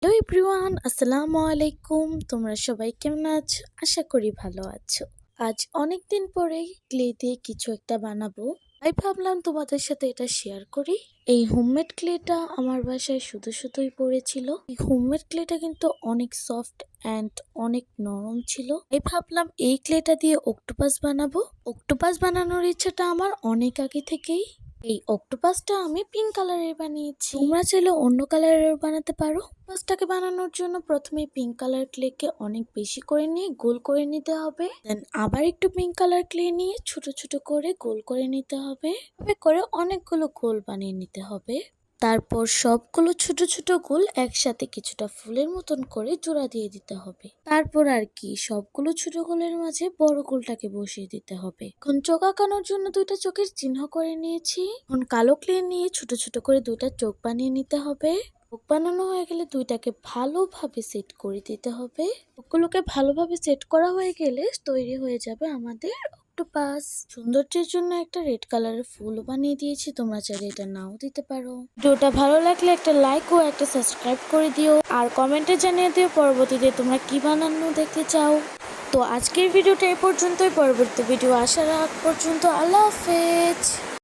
Hello everyone, আসসালামু আলাইকুম। তোমরা সবাই কেমন আছো? আশা করি ভালো আছো। আজ অনেক দিন পরে ক্লে দিয়ে কিছু একটা বানাবো, তাই ভাবলাম তোমাদের সাথে এটা শেয়ার করি। এই হোমমেড ক্লেটা আমার বাসায় শুধুই পড়েছিল। এই হোমমেড ক্লেটা কিন্তু অনেক সফট অ্যান্ড অনেক নরম ছিল। তাই ভাবলাম এই ক্লেটা দিয়ে অক্টোপাস বানাবো। অক্টোপাস বানানোর ইচ্ছাটা আমার অনেক আগে থেকেই। এই অক্টোপাসটা আমি পিঙ্ক কালারের বানিয়েছি, তোমরা চাইলে অন্য কালারের বানাতে পারো। অক্টোপাসটাকে বানানোর জন্য প্রথমে পিঙ্ক কালার ক্লেকে অনেক বেশি করে নিয়ে গোল করে নিতে হবে, দেন আবার একটু পিঙ্ক কালার ক্লে নিয়ে ছোট ছোট করে গোল করে নিতে হবে। এভাবে করে অনেকগুলো গোল বানিয়ে নিতে হবে। তারপর সবগুলো ছোট ছোট গোল একসাথে কিছুটা ফুলের মতন করে জোড়া দিয়ে দিতে হবে। তারপর আর কি সবগুলো ছোট গোলের মাঝে বড় গোলটাকে বসিয়ে দিতে হবে। এখন চোখ আঁকানোর জন্য দুইটা চোখের চিহ্ন করে নিয়েছি। এখন কালো ক্লে নিয়ে ছোট ছোট করে দুইটা চোখ বানিয়ে নিতে হবে। চোখ বানানো হয়ে গেলে দুইটাকে ভালোভাবে সেট করে দিতে হবে। চোখগুলোকে ভালোভাবে সেট করা হয়ে গেলে তৈরি হয়ে যাবে আমাদের অক্টোপাস। সৌন্দর্যের জন্য একটা রেড কালারের ফুল বানিয়ে দিয়েছি, তোমরা চাইলে এটা নাও দিতে পারো। ভিডিওটা ভালো লাগলে একটা লাইক ও একটা সাবস্ক্রাইব করে দিও, আর কমেন্টে জানিয়ে দিও পরবর্তীতে তোমরা কি বানানো দেখতে চাও। তো আজকের ভিডিওটা এ পর্যন্তই। পরবর্তী ভিডিও আসার আগ পর্যন্ত আল্লাহ হাফেজ।